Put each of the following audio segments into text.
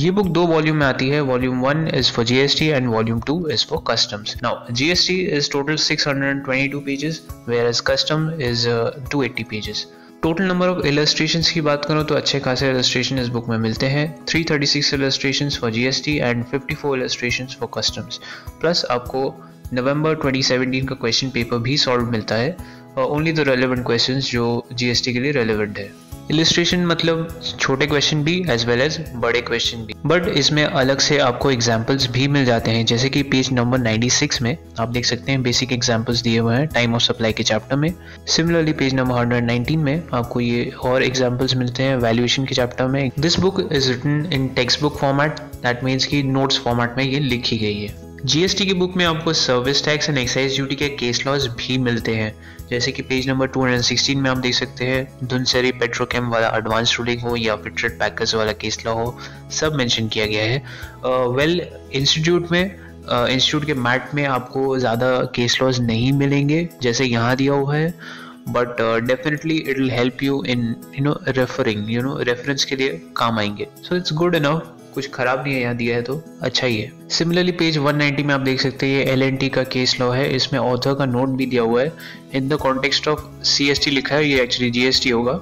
ये book 2 volume में आती है. Volume 1 is for GST and volume 2 is for customs. Now GST is total 622 pages where as custom is 280 pages. Total number of illustrations की बात करूँ तो अच्छे खासे इलस्ट्रेशन इस बुक में मिलते हैं. 336 illustrations for GST and 54 illustrations for customs. Plus आपको नवंबर 2017 का क्वेश्चन पेपर भी सॉल्व मिलता है, ओनली द रेलेवेंट क्वेश्चंस जो जीएसटी के लिए रेलेवेंट है. इलस्ट्रेशन मतलब छोटे क्वेश्चन भी एज वेल एज बड़े क्वेश्चन भी, बट इसमें अलग से आपको एग्जाम्पल्स भी मिल जाते हैं. जैसे कि पेज नंबर 96 में आप देख सकते हैं बेसिक एग्जाम्पल्स दिए हुए हैं टाइम ऑफ सप्लाई के चैप्टर में. सिमिलरली पेज नंबर 119 में आपको ये और एग्जाम्पल्स मिलते हैं वैल्यूएशन के चैप्टर में. This book is written in text book format, that means कि नोट्स फॉर्मेट में ये लिखी गई है. जीएसटी की बुक में आपको service tax and excise duty के केस लॉज भी मिलते हैं. जैसे कि पेज नंबर 216 में आप देख सकते हैं धुनसरी पेट्रोकेम वाला एडवांस रूलिंग हो या फिर ट्रेड पैकर्स वाला केस लॉ हो, सब मेंशन किया गया है. इंस्टीट्यूट के मैट में आपको ज़्यादा केस लॉज नहीं मिलेंगे जैसे यहाँ दिया हुआ है, but definitely it will help you in reference के लिए काम आएंगे. सो इट्स गुड इनफ, कुछ खराब नहीं है यहाँ दिया है तो अच्छा ही है. सिमिलरली पेज 190 में आप देख सकते हैं ये एल&टी का केस लॉ है. इसमें ऑथर का नोट भी दिया हुआ है. इन द कॉन्टेक्स्ट ऑफ सीएसटी लिखा है, ये एक्चुअली जीएसटी होगा.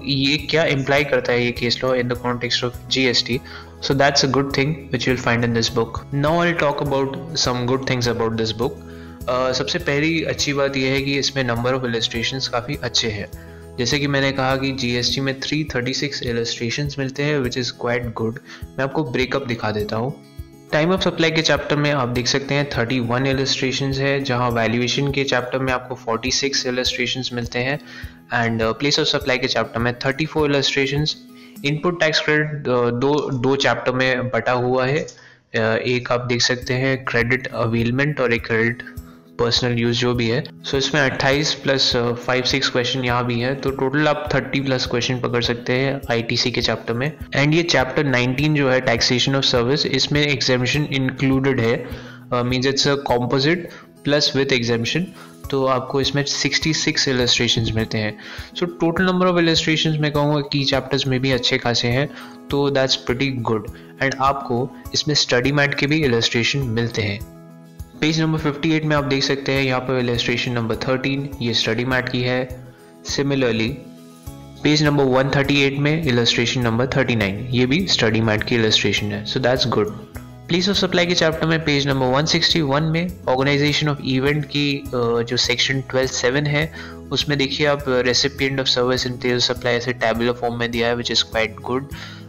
ये क्या इम्प्लाई करता है ये case law in the context of GST. So that's a good thing which you will find in this book. Now I will talk about some good things about this book. सबसे पहली अच्छी बात यह है कि इसमें नंबर ऑफ इलस्ट्रेशंस काफ़ी अच्छे हैं. जैसे कि मैंने कहा कि जीएसटी में 336 इलस्ट्रेशंस मिलते हैं विच इज़ क्वाइट गुड. मैं आपको ब्रेकअप दिखा देता हूँ. टाइम ऑफ सप्लाई के चैप्टर में आप देख सकते हैं 31 इलस्ट्रेशंस है, जहाँ वैल्यूएशन के चैप्टर में आपको 46 इलस्ट्रेशंस मिलते हैं एंड प्लेस ऑफ सप्लाई के चैप्टर में 34 इलस्ट्रेशंस. इनपुट टैक्स क्रेडिट दो चैप्टर में बटा हुआ है. एक आप देख सकते हैं क्रेडिट अवेलमेंट और एक क्रेडिट पर्सनल यूज जो भी है. सो इसमें 28 प्लस 5-6 क्वेश्चन यहाँ भी है, तो टोटल आप 30 प्लस क्वेश्चन पकड़ सकते हैं आईटीसी के चैप्टर में. एंड ये चैप्टर 19 जो है टैक्सेशन ऑफ सर्विस, इसमें एग्जामिशन इंक्लूडेड है, means it's a composite plus with examination. तो आपको इसमें 66 इलस्ट्रेशंस मिलते हैं. So total number of illustrations मैं कहूँगा कि चैप्टर्स में भी अच्छे खासे हैं, तो दैट्स प्रीटी गुड. एंड आपको इसमें स्टडी मैट के भी इलस्ट्रेशन मिलते हैं. पेज नंबर 58 में आप देख सकते हैं यहाँ पर इलस्ट्रेशन नंबर 13 ये स्टडी मैट की है. सिमिलरली पेज नंबर 138 में इलस्ट्रेशन नंबर 39 ये भी स्टडी मैट की इलस्ट्रेशन है. So that's good. Place of supply के चैप्टर में पेज नंबर 161 में ऑर्गेनाइजेशन ऑफ इवेंट की जो सेक्शन 12(7) है उसमें देखिए आप recipient of service in place of supply ऐसे टैबुलर फॉर्म में दिया है विच इज़ क्वाइट गुड.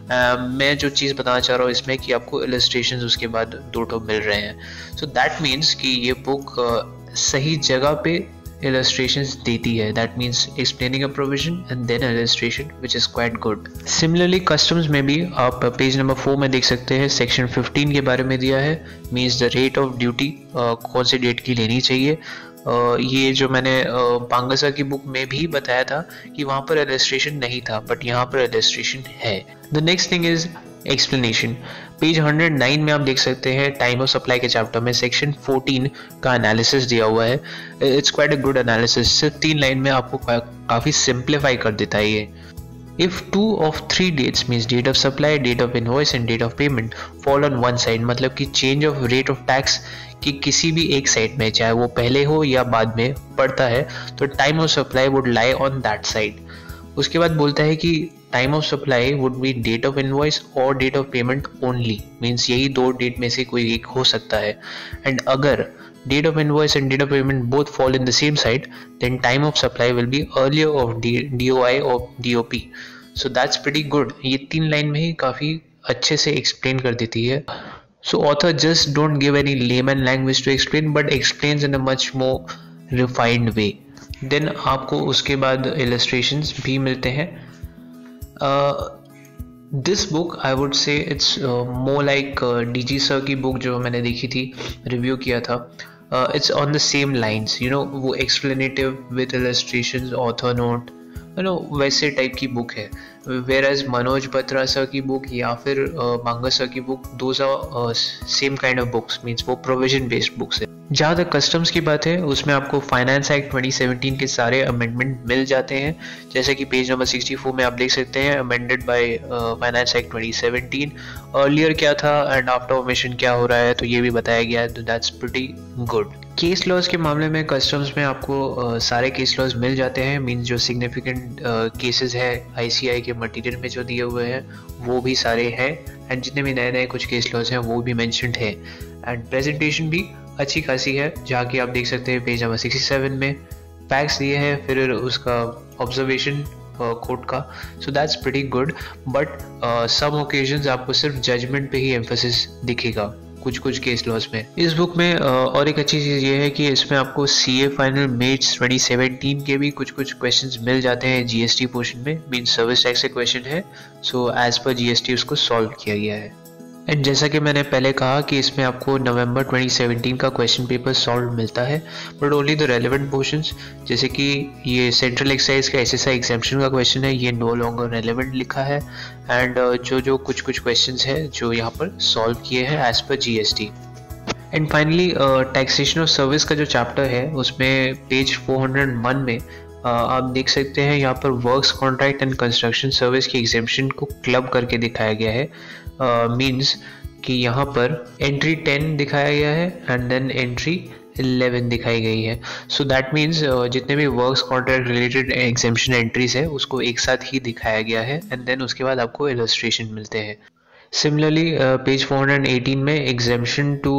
मैं जो चीज़ बताना चाह रहा हूँ इसमें कि आपको इलस्ट्रेशंस उसके बाद 2 मिल रहे हैं. सो दैट मीन्स कि ये बुक सही जगह पे इलस्ट्रेशंस देती है. That means explaining a provision and then illustration which is quite good. Similarly customs में भी आप पेज नंबर 4 में देख सकते हैं सेक्शन 15 के बारे में दिया है. Means the rate of duty कौन सी डेट की लेनी चाहिए. ये जो मैंने पांगसा की बुक में भी बताया था कि वहाँ पर इलस्ट्रेशन नहीं था, बट यहाँ पर इलस्ट्रेशन है. The next thing is explanation. Page 109 में आप देख सकते हैं टाइम ऑफ सप्लाई के चैप्टर में सेक्शन 14 का एनालिसिस दिया हुआ है. It's quite a good analysis. सिर्फ 3 लाइन में आपको काफ़ी सिंप्लीफाई कर देता है ये. If 2 of 3 dates means date of supply, date of invoice and date of payment fall on one side, मतलब कि change of rate of tax कि किसी भी एक साइड में चाहे वो पहले हो या बाद में पड़ता है तो time of supply would lie on that side. उसके बाद बोलता है कि time of supply would be date of invoice or date of payment only, means यही 2 डेट में से कोई एक हो सकता है. एंड अगर date of invoice and date of payment both fall in the same side, then time of supply will be earlier of DOI or DOP. So that's pretty good. ये 3 लाइन में ही काफ़ी अच्छे से explain कर देती है. So author just don't give any layman language to explain, but explains in a much more refined way. Then आपको उसके बाद illustrations भी मिलते हैं. This book I would say it's more like DG sir की book जो मैंने देखी थी, review किया था. It's on the same lines, you know, वो explanative with illustrations, author note, वैसे टाइप की बुक है। Where as Manoj Batra sir की बुक या फिर मांगा सर की book, those are same kind of books, means वो प्रोविजन बेस्ड बुक्स है। जहाँ तक कस्टम्स की बात है, उसमें आपको फाइनेंस एक्ट 2017 के सारे अमेंडमेंट मिल जाते हैं, जैसे कि पेज नंबर 64 में आप देख सकते हैं, amended by finance act 2017। Earlier क्या था एंड आफ्टर ओमिशन क्या हो रहा है, तो ये भी बताया गया है, तो that's pretty good. Case laws के मामले में कस्टम्स में आपको सारे केस लॉज मिल जाते हैं, मीन्स जो सिग्निफिकेंट केसेस है आईसीआई के मटेरियल में जो दिए हुए हैं वो भी सारे हैं, एंड जितने भी नए नए कुछ केस लॉज हैं वो भी मेंशन्ड है, एंड प्रेजेंटेशन भी अच्छी खासी है, जहाँ की आप देख सकते हैं पेज नंबर 67 में फैक्ट्स दिए हैं, फिर उसका ऑब्जर्वेशन कोर्ट का, so that's pretty good. But some occasions आपको सिर्फ जजमेंट पे ही एम्फेसिस दिखेगा कुछ कुछ केस लॉज में। इस बुक में और एक अच्छी चीज़ ये है कि इसमें आपको सीए फाइनल मेट्स 2017 के भी कुछ कुछ क्वेश्चंस मिल जाते हैं जीएसटी पोर्शन में, मीन सर्विस टैक्स के क्वेश्चन है, सो एज पर जीएसटी उसको सॉल्व किया गया है। एंड जैसा कि मैंने पहले कहा कि इसमें आपको नवंबर 2017 का क्वेश्चन पेपर सॉल्व मिलता है, but only the relevant portions, जैसे कि ये सेंट्रल एक्साइज का एसएसआई एग्जेम्पशन का क्वेश्चन है, ये नो लॉन्गर रेलेवेंट लिखा है, एंड जो कुछ कुछ क्वेश्चंस है जो यहाँ पर सॉल्व किए हैं एज पर GST. And finally taxation of service का जो चैप्टर है उसमें पेज 401 में आप देख सकते हैं, यहाँ पर works contract and construction service की एग्जेम्पशन को क्लब करके दिखाया गया है, मीन्स कि यहाँ पर एंट्री 10 दिखाया गया है एंड देन एंट्री 11 दिखाई गई है। सो दैट मीन्स जितने भी works contract related exemption entries है उसको एक साथ ही दिखाया गया है, एंड देन उसके बाद आपको इलस्ट्रेशन मिलते हैं। सिमिलरली पेज 418 में exemption to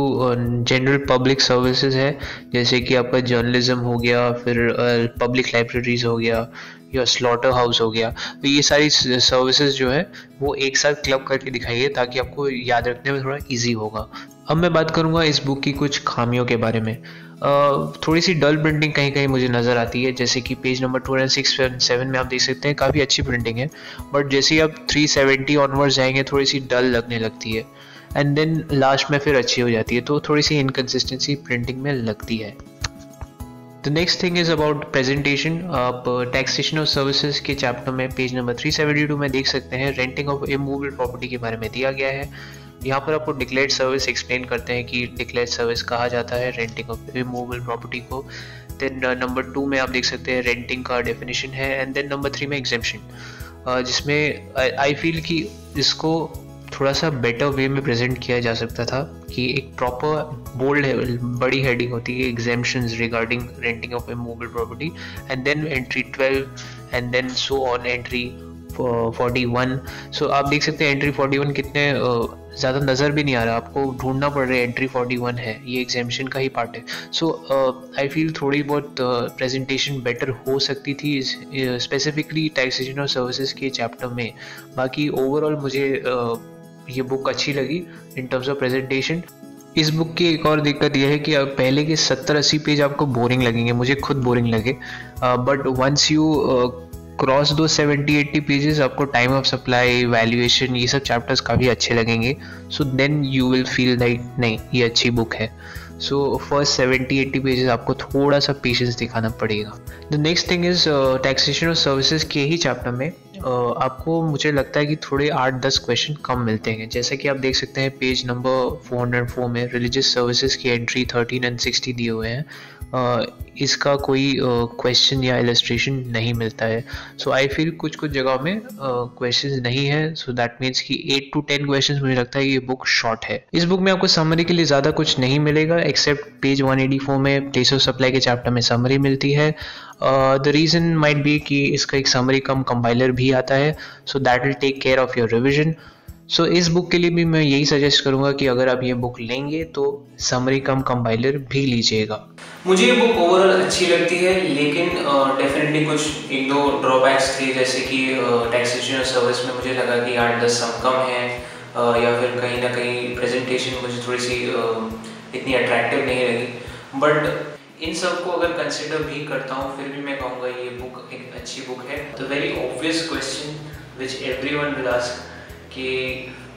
general public services है, जैसे कि आपका जर्नलिज्म हो गया, फिर पब्लिक लाइब्रेरीज हो गया या स्लॉटर हाउस हो गया, तो ये सारी सर्विसेज जो है वो एक साथ क्लब करके दिखाइए ताकि आपको याद रखने में थोड़ा इजी होगा। अब मैं बात करूंगा इस बुक की कुछ खामियों के बारे में। थोड़ी सी डल प्रिंटिंग कहीं कहीं मुझे नज़र आती है, जैसे कि पेज नंबर 206 और 7 में आप देख सकते हैं काफ़ी अच्छी प्रिंटिंग है, बट जैसे ही आप 370 ऑनवर्ड्स जाएंगे थोड़ी सी डल लगने लगती है, एंड देन लास्ट में फिर अच्छी हो जाती है, तो थोड़ी सी इनकन्सिस्टेंसी प्रिंटिंग में लगती है। The next thing is about presentation. आप टैक्सेशन ऑफ सर्विसेज के चैप्टर में पेज नंबर 372 में देख सकते हैं रेंटिंग ऑफ इमूवेबल प्रॉपर्टी के बारे में दिया गया है। यहाँ पर आपको डिक्लेयर्ड सर्विस एक्सप्लेन करते हैं कि डिक्लेयर्ड सर्विस कहा जाता है रेंटिंग ऑफ इमूवेबल प्रॉपर्टी को। देन नंबर 2 में आप देख सकते हैं रेंटिंग का डेफिनेशन है, एंड देन नंबर 3 में एग्जेम्पशन, जिसमें आई फील कि इसको थोड़ा सा बेटर वे में प्रेजेंट किया जा सकता था, कि एक प्रॉपर बोल्ड बड़ी हेडिंग होती है exemptions regarding renting of immovable property, and then entry 12 and then so on entry 41। सो आप देख सकते हैं एंट्री 41 कितने ज़्यादा नज़र भी नहीं आ रहा, आपको ढूंढना पड़ रहा है एंट्री 41 है, ये एग्जेम्पशन का ही पार्ट है। सो आई फील थोड़ी बहुत प्रेजेंटेशन बेटर हो सकती थी स्पेसिफिकली टैक्सेशन और सर्विसेज के चैप्टर में। बाकी ओवरऑल मुझे ये बुक अच्छी लगी इन टर्म्स ऑफ प्रेजेंटेशन। इस बुक की एक और दिक्कत यह है कि पहले के 70-80 पेज आपको बोरिंग लगेंगे, मुझे खुद बोरिंग लगे, बट वंस यू क्रॉस दो 70-80 पेजेस आपको टाइम ऑफ सप्लाई, वैल्यूएशन, ये सब चैप्टर्स काफ़ी अच्छे लगेंगे। So then you will feel like नहीं ये अच्छी बुक है। सो फर्स्ट 70-80 पेजेस आपको थोड़ा सा पेशेंस दिखाना पड़ेगा। The next thing is taxation of services के ही चैप्टर में आपको मुझे लगता है कि थोड़े 8-10 क्वेश्चन कम मिलते हैं, जैसे कि आप देख सकते हैं पेज नंबर 404 में रिलीजियस सर्विसेज की एंट्री 13 एंड 60 दिए हुए हैं, इसका कोई क्वेश्चन या इलस्ट्रेशन नहीं मिलता है। सो आई फील कुछ कुछ जगह में क्वेश्चंस नहीं है, सो दैट मीन्स कि 8 to 10 क्वेश्चंस मुझे लगता है ये बुक शॉर्ट है। इस बुक में आपको समरी के लिए ज़्यादा कुछ नहीं मिलेगा, एक्सेप्ट पेज 184 में प्लेस ऑफ सप्लाई के चैप्टर में समरी मिलती है। द रीज़न माइट बी कि इसका एक समरी कम कंपाइलर भी आता है, so that will take care of your revision. So इस बुक के लिए भी मैं यही सजेस्ट करूंगा कि अगर आप ये बुक लेंगे तो समरी कम कंपाइलर भी लीजिएगा। मुझे ये बुक ओवरऑल अच्छी लगती है, लेकिन डेफिनेटली कुछ एक दो ड्रॉबैक्स थे, जैसे कि टैक्सेशन और सर्विस में मुझे लगा कि 8-10 सम कम है, या फिर कहीं ना कहीं प्रेजेंटेशन मुझे थोड़ी सी इतनी अट्रैक्टिव नहीं लगी। बट इन सब को अगर कंसिडर भी करता हूँ फिर भी मैं कहूँगा ये बुक एक अच्छी बुक है। The very obvious question which everyone will ask कि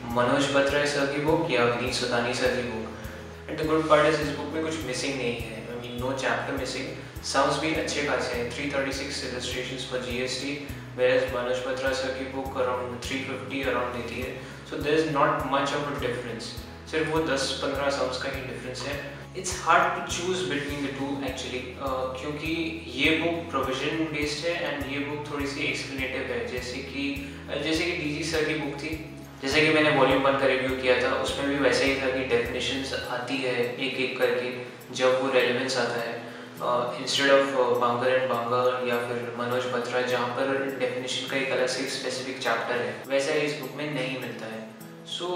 मनोज बत्रा सर की बुक या विनीत सुतानी सर की book, and the good part is इस बुक में कुछ मिसिंग नहीं है। I mean no chapter missing. Sounds भी अच्छे खासे हैं, 336 illustrations for GST, whereas Manoj Batra sir की बुक अराउंड 350 अराउंड देती है. So there is not much of a difference. सिर्फ वो 10-15 sums का ही difference है. It's hard to choose between the two actually, क्योंकि ये बुक प्रोविजन बेस्ड है एंड ये बुक थोड़ी सी एक्सप्लेनेटिव है. जैसे कि DG सर की बुक थी, जैसे कि मैंने वॉल्यूम 1 का रिव्यू किया था, उसमें भी वैसे ही था कि डेफिनेशंस आती है एक एक करके जब वो रेलेवेंस आता है, इंस्टेड ऑफ बांगर एंड बांगर या फिर मनोज बत्रा जहाँ पर डेफिनेशन का एक अलग से स्पेसिफिक चैप्टर है, वैसा इस बुक में नहीं मिलता है. सो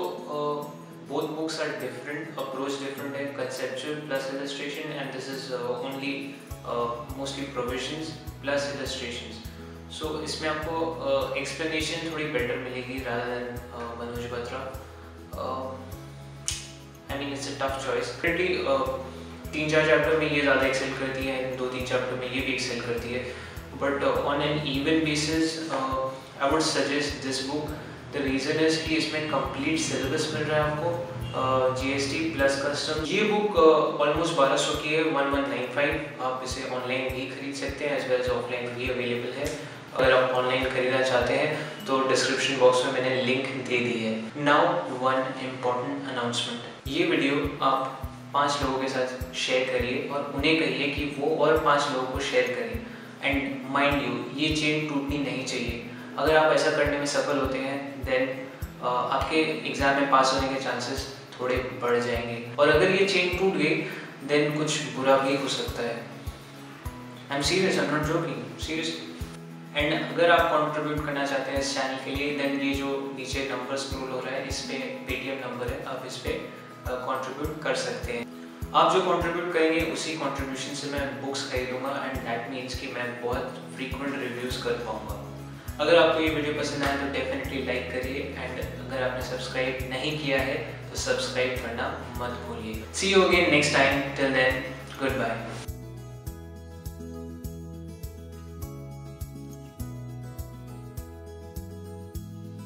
both books are different, approach different है, conceptual plus illustration, and this is only mostly provisions plus illustrations. So इसमें आपको explanation थोड़ी better मिलेगी rather than Manoj Batra. I mean it's a tough choice. Currently 3-4 chapter में ये ज़्यादा एक्सेल करती है, 2-3 चैप्टर में ये भी एक्सेल करती है, but on an even basis I would suggest this book. The reason is कि इसमें complete syllabus मिल रहा है आपको, GST प्लस कस्टम. ये बुक ऑलमोस्ट 1200 की है, 1195. आप इसे ऑनलाइन भी खरीद सकते हैं एज वेल एज ऑफलाइन भी अवेलेबल है. अगर आप ऑनलाइन खरीदना चाहते हैं तो डिस्क्रिप्शन बॉक्स में मैंने लिंक दे दी है. Now one important announcement. ये वीडियो आप 5 लोगों के साथ शेयर करिए और उन्हें कहिए कि वो और 5 लोगों को शेयर करें. एंड माइंड यू, ये चेन टूटनी नहीं चाहिए. अगर आप ऐसा करने में सफल होते हैं देन आपके एग्ज़ाम में पास होने के चांसेस थोड़े बढ़ जाएंगे. और अगर ये चेन टूट गई देन कुछ बुरा भी हो सकता है. I am serious, I am not joking, seriously. And अगर आप कंट्रीब्यूट करना चाहते हैं इस चैनल के लिए देन ये जो नीचे नंबर स्क्रॉल हो रहा है इस पे पेटीएम नंबर है, आप इस पे कंट्रीब्यूट कर सकते हैं. आप जो कंट्रीब्यूट करेंगे उसी कंट्रीब्यूशन से मैं बुक्स खरीदूंगा एंड दैट मीन्स कि मैं बहुत फ्रीक्वेंट रिव्यूज़ कर पाऊँगा. अगर आपको ये वीडियो पसंद आए तो डेफिनेटली लाइक करिए एंड अगर आपने सब्सक्राइब नहीं किया है तो सब्सक्राइब करना मत भूलिए. See you again next time. Till then, good bye.